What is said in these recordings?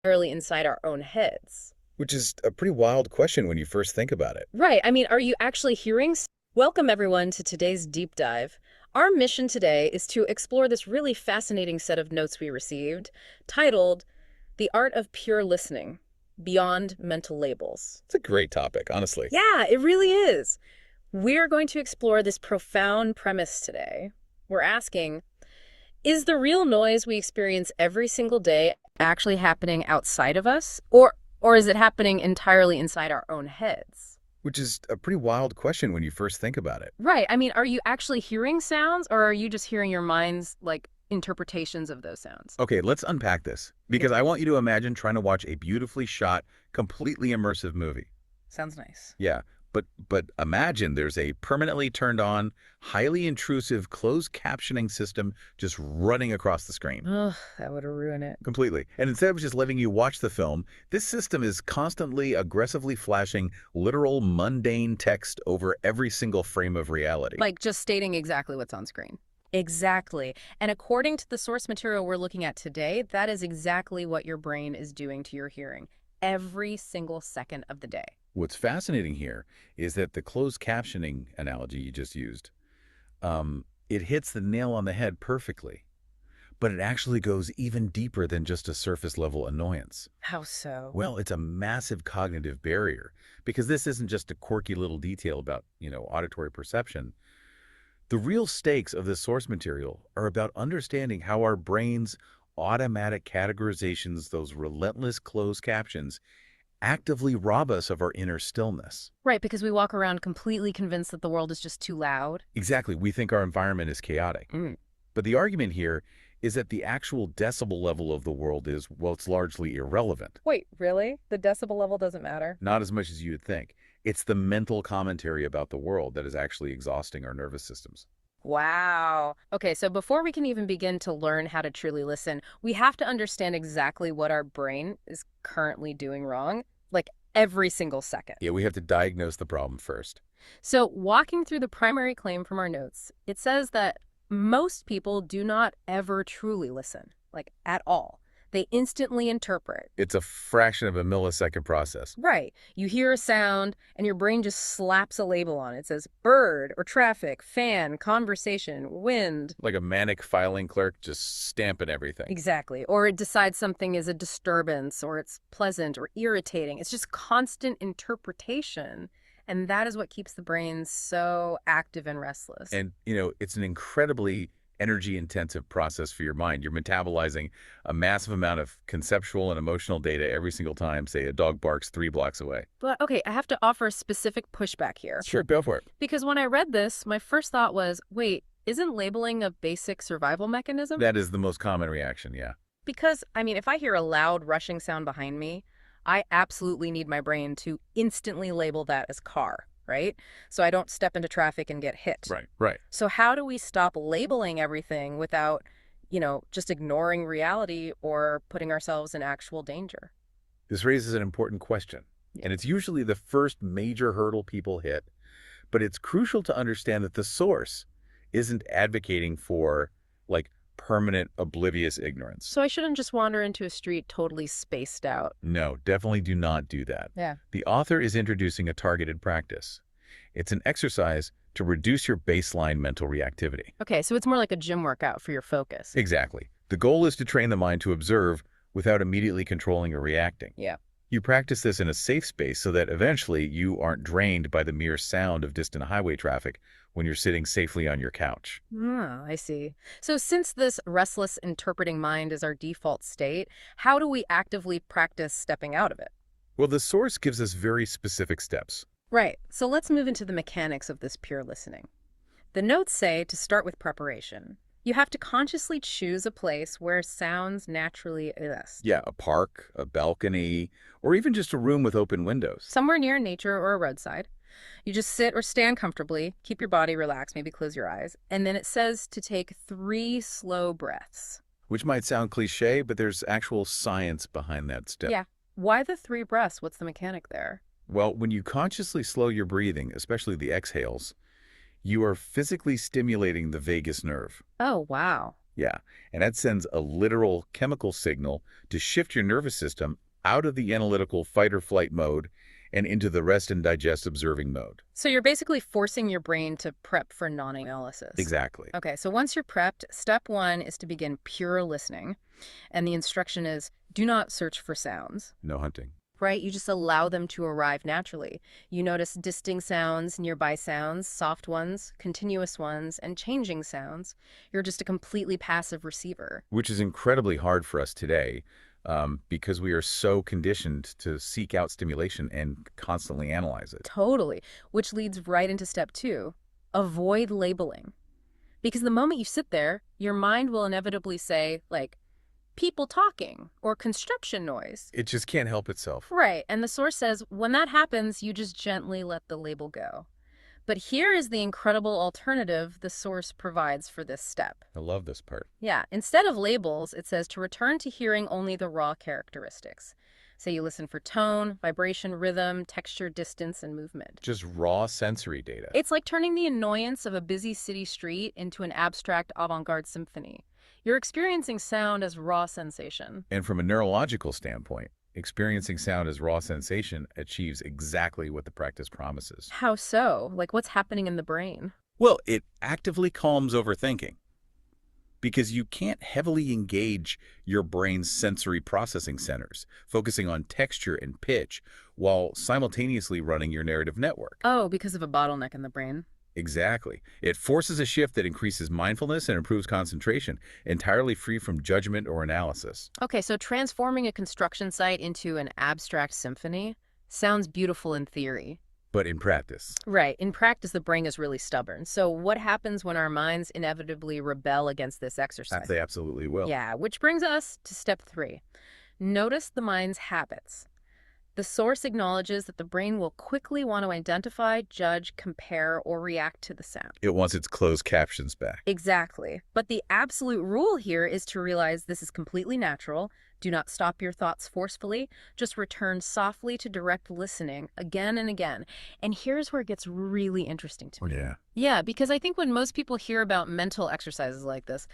entirely inside our own heads. Which is a pretty wild question when you first think about it. Right. I mean, are you actually hearing? Welcome, everyone, to today's deep dive. Our mission today is to explore this really fascinating set of notes we received, titled The Art of Pure Listening Beyond Mental Labels. It's a great topic, honestly. Yeah, it really is. We're going to explore this profound premise today. We're asking, is the real noise we experience every single day actually happening outside of us? Or is it happening entirely inside our own heads? Which is a pretty wild question when you first think about it. Right. I mean, are you actually hearing sounds or are you just hearing your mind's interpretations of those sounds? Okay, let's unpack this, Yeah. because I want you to imagine trying to watch a beautifully shot, completely immersive movie. Sounds nice. Yeah, but imagine there's a permanently turned on, highly intrusive closed captioning system just running across the screen. Ugh, that would ruin it. Completely. And instead of just letting you watch the film, this system is constantly aggressively flashing literal mundane text over every single frame of reality. Like just stating exactly what's on screen. Exactly. And according to the source material we're looking at today, that is exactly what your brain is doing to your hearing every single second of the day. What's fascinating here is that the closed captioning analogy you just used, it hits the nail on the head perfectly, but it actually goes even deeper than just a surface level annoyance. How so? Well, it's a massive cognitive barrier, because this isn't just a quirky little detail about, auditory perception. The real stakes of this source material are about understanding how our brain's automatic categorizations, those relentless closed captions, actively rob us of our inner stillness. Right, because we walk around completely convinced that the world is just too loud. Exactly, we think our environment is chaotic. Mm. But the argument here is that the actual decibel level of the world is, well, it's largely irrelevant. Wait, really? The decibel level doesn't matter? Not as much as you would think. It's the mental commentary about the world that is actually exhausting our nervous systems. Wow. Okay, so before we can even begin to learn how to truly listen, we have to understand exactly what our brain is currently doing wrong, like every single second. Yeah, we have to diagnose the problem first. So, walking through the primary claim from our notes, it says that most people do not ever truly listen, like at all. They instantly interpret. It's a fraction of a millisecond process. Right. You hear a sound and your brain just slaps a label on it. It says bird or traffic, fan, conversation, wind. Like a manic filing clerk just stamping everything. Exactly. Or it decides something is a disturbance or it's pleasant or irritating. It's just constant interpretation. And that is what keeps the brain so active and restless. And, it's an incredibly energy-intensive process for your mind. You're metabolizing a massive amount of conceptual and emotional data every single time, say, a dog barks 3 blocks away. But okay, I have to offer a specific pushback here. Sure, go for it. Because when I read this, my first thought was, wait, isn't labeling a basic survival mechanism? That is the most common reaction, yeah. Because, I mean, if I hear a loud rushing sound behind me, I absolutely need my brain to instantly label that as car, right? So I don't step into traffic and get hit. Right. So how do we stop labeling everything without, just ignoring reality or putting ourselves in actual danger? This raises an important question, Yeah. and it's usually the first major hurdle people hit. But it's crucial to understand that the source isn't advocating for, like, permanent oblivious ignorance. So I shouldn't just wander into a street totally spaced out. No, definitely do not do that. Yeah. The author is introducing a targeted practice. It's an exercise to reduce your baseline mental reactivity. Okay, so it's more like a gym workout for your focus. Exactly. The goal is to train the mind to observe without immediately controlling or reacting. Yeah. You practice this in a safe space so that eventually you aren't drained by the mere sound of distant highway traffic when you're sitting safely on your couch. Ah, I see. So since this restless interpreting mind is our default state, how do we actively practice stepping out of it? Well, the source gives us very specific steps. Right. So let's move into the mechanics of this pure listening. The notes say to start with preparation. You have to consciously choose a place where sounds naturally exist. Yeah, a park, a balcony, or even just a room with open windows. Somewhere near nature or a roadside. You just sit or stand comfortably, keep your body relaxed, maybe close your eyes, and then it says to take 3 slow breaths. Which might sound cliche, but there's actual science behind that step. Yeah. Why the 3 breaths? What's the mechanic there? Well, when you consciously slow your breathing, especially the exhales, you are physically stimulating the vagus nerve. Oh, wow. Yeah, and that sends a literal chemical signal to shift your nervous system out of the analytical fight or flight mode and into the rest and digest observing mode. So you're basically forcing your brain to prep for non-analysis. Exactly. Okay, so once you're prepped, step one is to begin pure listening. And the instruction is do not search for sounds. No hunting. Right? You just allow them to arrive naturally. You notice distinct sounds, nearby sounds, soft ones, continuous ones, and changing sounds. You're just a completely passive receiver. Which is incredibly hard for us today because we are so conditioned to seek out stimulation and constantly analyze it. Totally. Which leads right into step two avoid labeling. Because the moment you sit there, your mind will inevitably say, like, people talking or construction noise. It just can't help itself. Right. And the source says when that happens, you just gently let the label go. But here is the incredible alternative the source provides for this step. I love this part. Yeah, instead of labels, it says to return to hearing only the raw characteristics. Say you listen for tone, vibration, rhythm, texture, distance, and movement. Just raw sensory data. It's like turning the annoyance of a busy city street into an abstract avant-garde symphony. You're experiencing sound as raw sensation. And from a neurological standpoint, experiencing sound as raw sensation achieves exactly what the practice promises. How so? Like what's happening in the brain? Well, it actively calms overthinking because you can't heavily engage your brain's sensory processing centers, focusing on texture and pitch while simultaneously running your narrative network. Oh, because of a bottleneck in the brain. Exactly. It forces a shift that increases mindfulness and improves concentration, entirely free from judgment or analysis. Okay, so transforming a construction site into an abstract symphony sounds beautiful in theory. But in practice, Right. In practice, the brain is really stubborn. So what happens when our minds inevitably rebel against this exercise? they absolutely will. Yeah, which brings us to step three. Notice the mind's habits. The source acknowledges that the brain will quickly want to identify, judge, compare, or react to the sound. It wants its closed captions back. Exactly. But the absolute rule here is to realize this is completely natural. Do not stop your thoughts forcefully. Just return softly to direct listening again and again. And here's where it gets really interesting to me. Yeah. Yeah, because I think when most people hear about mental exercises like this,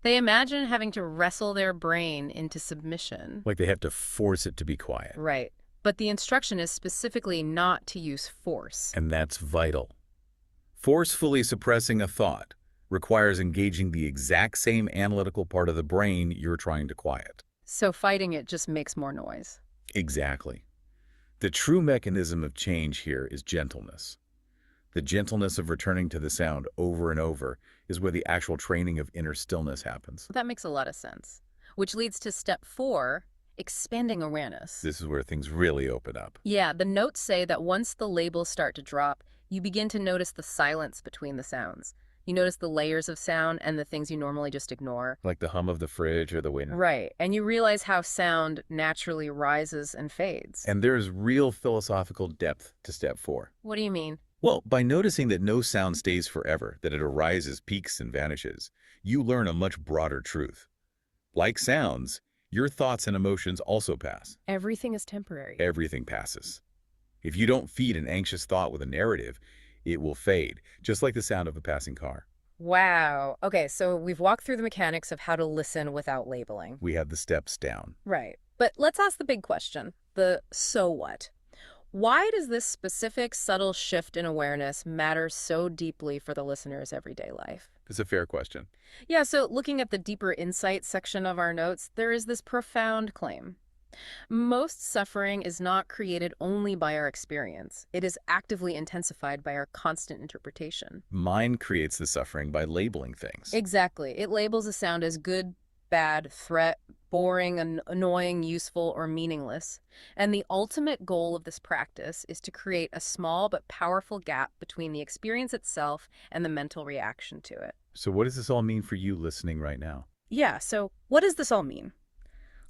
they imagine having to wrestle their brain into submission. Like they have to force it to be quiet. Right. But the instruction is specifically not to use force. And that's vital. Forcefully suppressing a thought requires engaging the exact same analytical part of the brain you're trying to quiet. So fighting it just makes more noise. Exactly. The true mechanism of change here is gentleness. The gentleness of returning to the sound over and over is where the actual training of inner stillness happens. That makes a lot of sense. Which leads to step four, expanding awareness. This is where things really open up. Yeah, the notes say that once the labels start to drop, you begin to notice the silence between the sounds. You notice the layers of sound and the things you normally just ignore. Like the hum of the fridge or the wind. Right, and you realize how sound naturally rises and fades. And there's real philosophical depth to step four. What do you mean? Well, by noticing that no sound stays forever, that it arises, peaks, and vanishes, you learn a much broader truth. Like sounds, your thoughts and emotions also pass. Everything is temporary. Everything passes. If you don't feed an anxious thought with a narrative, it will fade, just like the sound of a passing car. Wow. Okay, so we've walked through the mechanics of how to listen without labeling. We have the steps down. Right. But let's ask the big question, the so what? Why does this specific subtle shift in awareness matter so deeply for the listener's everyday life? It's a fair question. Yeah, so looking at the deeper insight section of our notes, there is this profound claim. Most suffering is not created only by our experience. It is actively intensified by our constant interpretation. Mind creates the suffering by labeling things. Exactly. It labels a sound as good, bad, threat, boring, annoying, useful, or meaningless. And the ultimate goal of this practice is to create a small but powerful gap between the experience itself and the mental reaction to it. So what does this all mean for you listening right now? Yeah, so what does this all mean?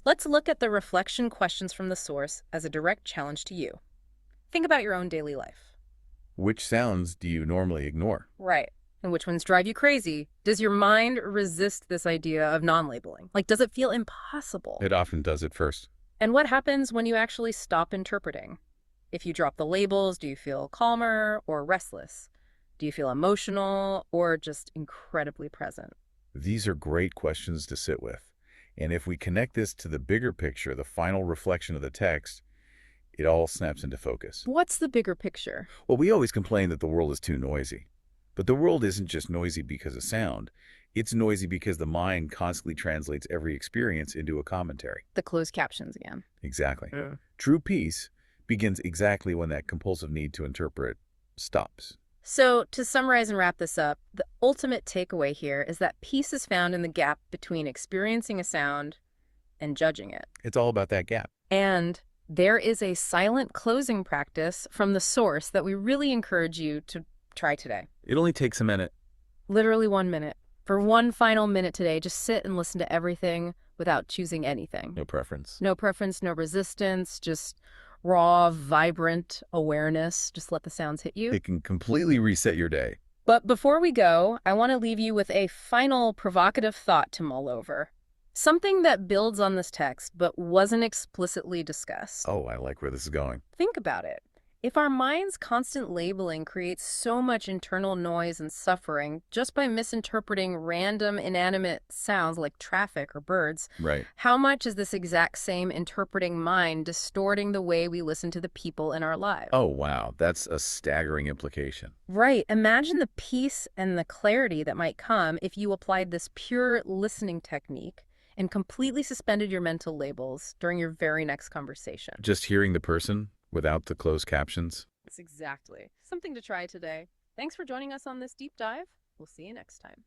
Let's look at the reflection questions from the source as a direct challenge to you. Think about your own daily life. Which sounds do you normally ignore? Right. And which ones drive you crazy? Does your mind resist this idea of non-labeling? Like, does it feel impossible? It often does at first. And what happens when you actually stop interpreting? If you drop the labels, do you feel calmer or restless? Do you feel emotional or just incredibly present? These are great questions to sit with. And if we connect this to the bigger picture, the final reflection of the text, it all snaps into focus. What's the bigger picture? Well, we always complain that the world is too noisy. But the world isn't just noisy because of sound. It's noisy because the mind constantly translates every experience into a commentary. The closed captions again. Exactly. Yeah. True peace begins exactly when that compulsive need to interpret stops. So, to summarize and wrap this up, the ultimate takeaway here is that peace is found in the gap between experiencing a sound and judging it. It's all about that gap. And there is a silent closing practice from the source that we really encourage you to try today. It only takes a minute. Literally 1 minute. For one final minute today, just sit and listen to everything without choosing anything. No preference. No preference, no resistance, just raw, vibrant awareness. Just let the sounds hit you. It can completely reset your day. But before we go, I want to leave you with a final provocative thought to mull over. Something that builds on this text but wasn't explicitly discussed. Oh, I like where this is going. Think about it. If our mind's constant labeling creates so much internal noise and suffering just by misinterpreting random inanimate sounds like traffic or birds, Right. how much is this exact same interpreting mind distorting the way we listen to the people in our lives? Oh, wow. That's a staggering implication. Right. Imagine the peace and the clarity that might come if you applied this pure listening technique and completely suspended your mental labels during your very next conversation. Just hearing the person without the closed captions. That's exactly something to try today. Thanks for joining us on this deep dive. We'll see you next time.